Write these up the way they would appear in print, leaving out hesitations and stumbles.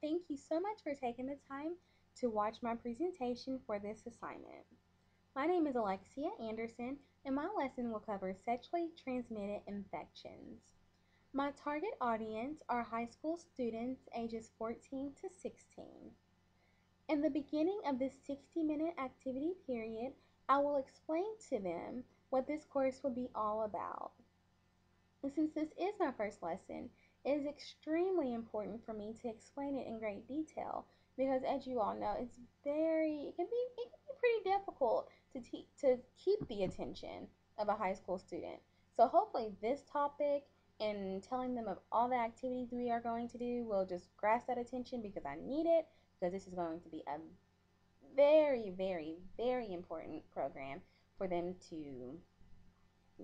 Thank you so much for taking the time to watch my presentation for this assignment. My name is Alexia Anderson, and my lesson will cover sexually transmitted infections. My target audience are high school students ages 14 to 16. In the beginning of this 60-minute activity period, I will explain to them what this course will be all about. And since this is my first lesson, it is extremely important for me to explain it in great detail because, as you all know, it can be pretty difficult to keep the attention of a high school student. So hopefully this topic and telling them of all the activities we are going to do will just grasp that attention because I need it, because this is going to be a very, very, very important program for them to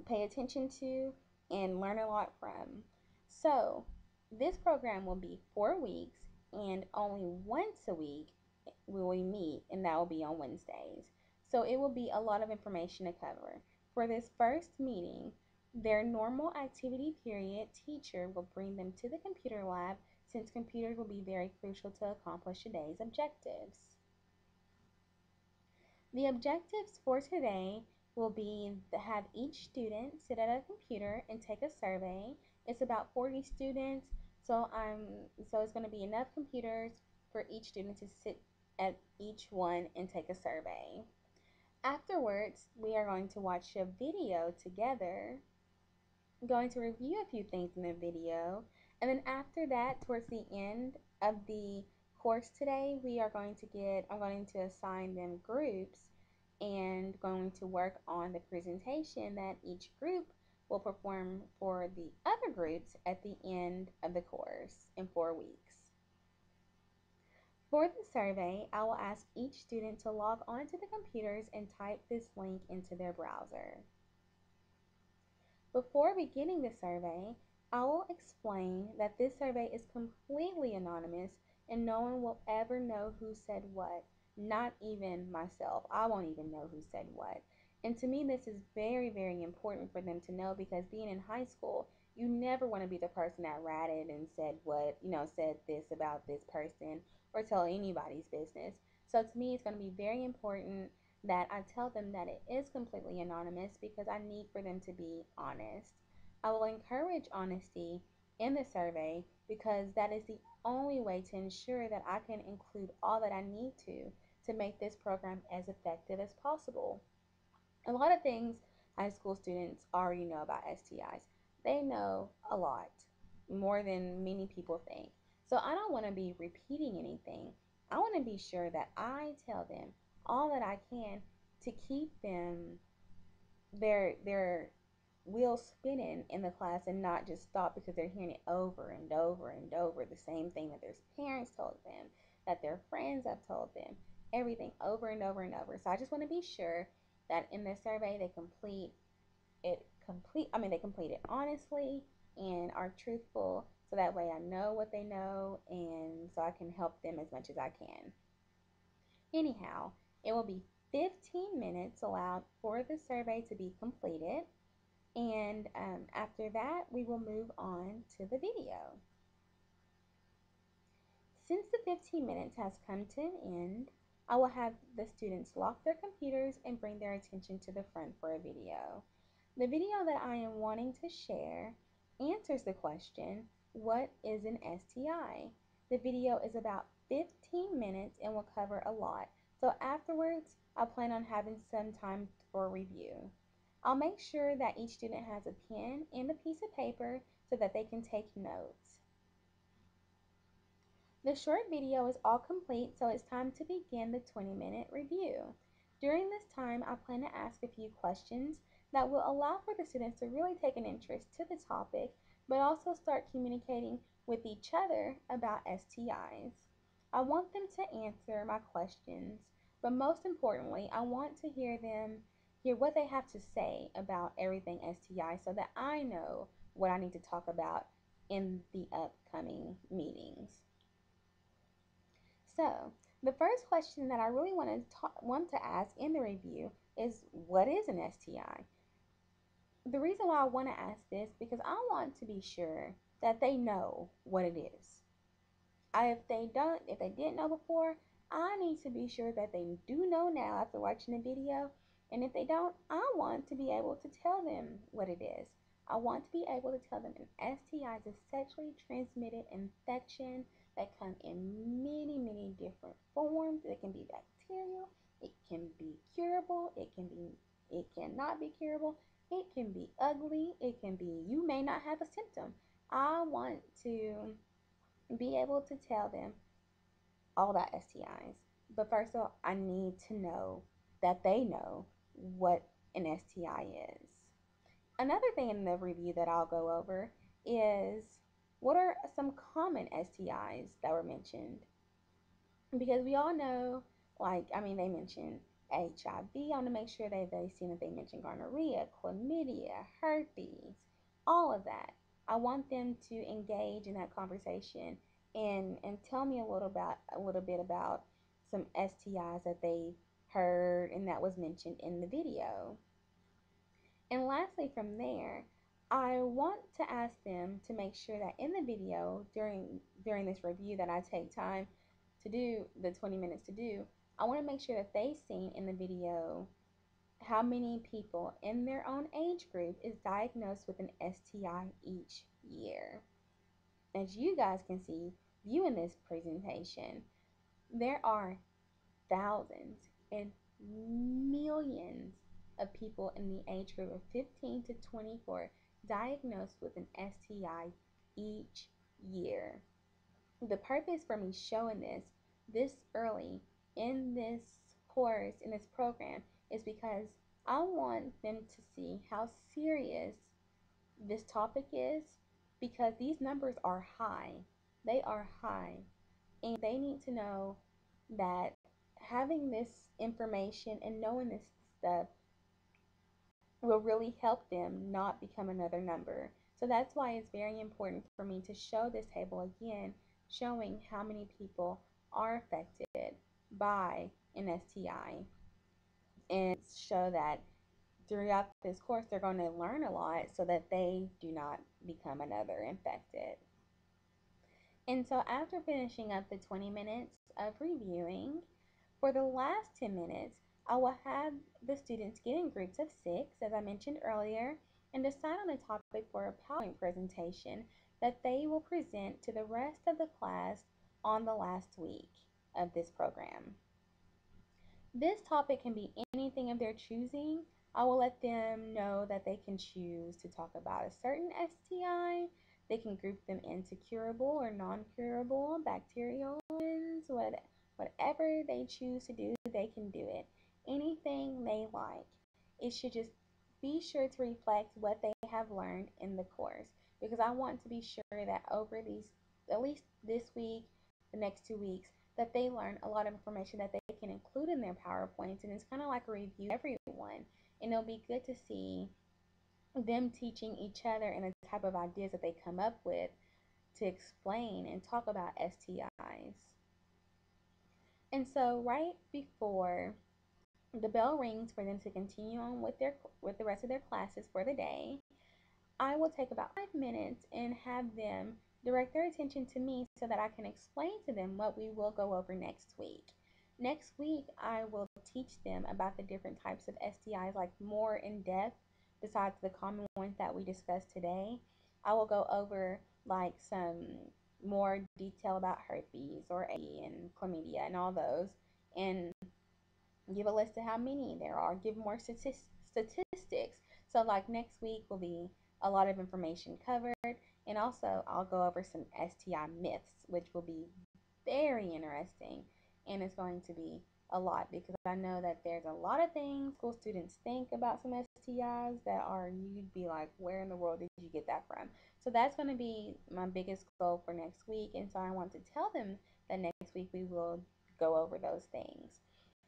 pay attention to and learn a lot from. So, this program will be 4 weeks, and only once a week will we meet, and that will be on Wednesdays. So, it will be a lot of information to cover. For this first meeting, their normal activity period teacher will bring them to the computer lab since computers will be very crucial to accomplish a day's objectives. The objectives for today will be to have each student sit at a computer and take a survey. It's about 40 students, so it's going to be enough computers for each student to sit at each one and take a survey. Afterwards, we are going to watch a video together. I'm going to review a few things in the video, and then after that, towards the end of the course today, I'm going to assign them groups and going to work on the presentation that each group will perform for the other groups at the end of the course in 4 weeks. For the survey, I will ask each student to log onto the computers and type this link into their browser. Before beginning the survey, I will explain that this survey is completely anonymous and no one will ever know who said what, not even myself. I won't even know who said what. And to me, this is very, very important for them to know because being in high school, you never want to be the person that ratted and said said this about this person or tell anybody's business. So to me, it's going to be very important that I tell them that it is completely anonymous because I need for them to be honest. I will encourage honesty in the survey because that is the only way to ensure that I can include all that I need to make this program as effective as possible. A lot of things high school students already know about STIs. They know a lot, more than many people think. So I don't want to be repeating anything. I want to be sure that I tell them all that I can to keep their wheels spinning in the class and not just stop because they're hearing it over and over and over, the same thing that their parents told them, that their friends have told them, everything over and over and over. So I just want to be sure that in their survey they complete it honestly and are truthful so that way I know what they know and so I can help them as much as I can. Anyhow, it will be 15 minutes allowed for the survey to be completed, and after that, we will move on to the video. Since the 15 minutes has come to an end, I will have the students lock their computers and bring their attention to the front for a video. The video that I am wanting to share answers the question, what is an STI? The video is about 15 minutes and will cover a lot. So afterwards, I plan on having some time for review. I'll make sure that each student has a pen and a piece of paper so that they can take notes. The short video is all complete, so it's time to begin the 20-minute review. During this time, I plan to ask a few questions that will allow for the students to really take an interest to the topic, but also start communicating with each other about STIs. I want them to answer my questions, but most importantly, I want to hear what they have to say about everything STI so that I know what I need to talk about in the upcoming meetings. So, the first question that I really want to ask in the review is what is an STI? The reason why I want to ask this because I want to be sure that they know what it is. if they didn't know before, I need to be sure that they do know now after watching the video. And if they don't, I want to be able to tell them what it is. I want to be able to tell them an STI is a sexually transmitted infection that come in many, many different forms. It can be bacterial, it can be curable, it cannot be curable, it can be ugly, it can be you may not have a symptom. I want to be able to tell them all about STIs. But first of all, I need to know that they know what an STI is. Another thing in the review that I'll go over is what are some common STIs that were mentioned? Because we all know, they mentioned HIV. I want to make sure that they see that they mention gonorrhea, chlamydia, herpes, all of that. I want them to engage in that conversation and tell me a little bit about some STIs that they heard and that was mentioned in the video. And lastly, from there, I want to ask them to make sure that in the video during this review that I take time to do the 20 minutes to do, I want to make sure that they've seen in the video how many people in their own age group is diagnosed with an STI each year. As you guys can see, viewing this presentation, there are thousands and millions of people in the age group of 15 to 24 diagnosed with an STI each year. The purpose for me showing this early in this course, in this program, is because I want them to see how serious this topic is, because these numbers are high. They are high. And they need to know that having this information and knowing this stuff will really help them not become another number. So that's why it's very important for me to show this table again, showing how many people are affected by an STI, and show that throughout this course they're going to learn a lot so that they do not become another infected. And so after finishing up the 20 minutes of reviewing, for the last 10 minutes, I will have the students get in groups of 6, as I mentioned earlier, and decide on a topic for a PowerPoint presentation that they will present to the rest of the class on the last week of this program. This topic can be anything of their choosing. I will let them know that they can choose to talk about a certain STI. They can group them into curable or non-curable, bacterial ones, whatever they choose to do, they can do it. Anything they like. It should just be sure to reflect what they have learned in the course, because I want to be sure that over these, at least this week, the next 2 weeks, that they learn a lot of information that they can include in their PowerPoints, and it's kind of like a review for everyone. And it'll be good to see them teaching each other and the type of ideas that they come up with to explain and talk about STIs. And so right before the bell rings for them to continue on with the rest of their classes for the day, I will take about 5 minutes and have them direct their attention to me so that I can explain to them what we will go over next week. Next week, I will teach them about the different types of STIs, like more in depth, besides the common ones that we discussed today. I will go over like some more detail about herpes or A and chlamydia and all those, and give a list of how many there are, give more statistics. So like next week will be a lot of information covered, and also I'll go over some STI myths, which will be very interesting, and it's going to be a lot, because I know that there's a lot of things school students think about some STIs that are, you'd be like, where in the world did you get that from? So that's going to be my biggest goal for next week, and so I want to tell them that next week we will go over those things.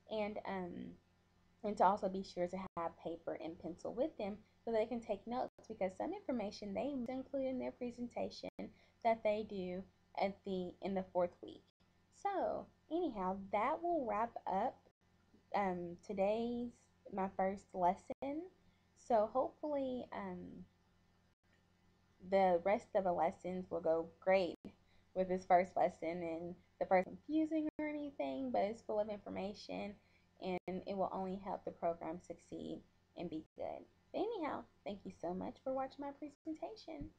And to also be sure to have paper and pencil with them so they can take notes, because some information they include in their presentation that they do in the 4th week. So anyhow, that will wrap up today's my first lesson. So hopefully the rest of the lessons will go great with this first lesson, and the first confusing or anything, but it's full of information and it will only help the program succeed and be good. But anyhow, thank you so much for watching my presentation.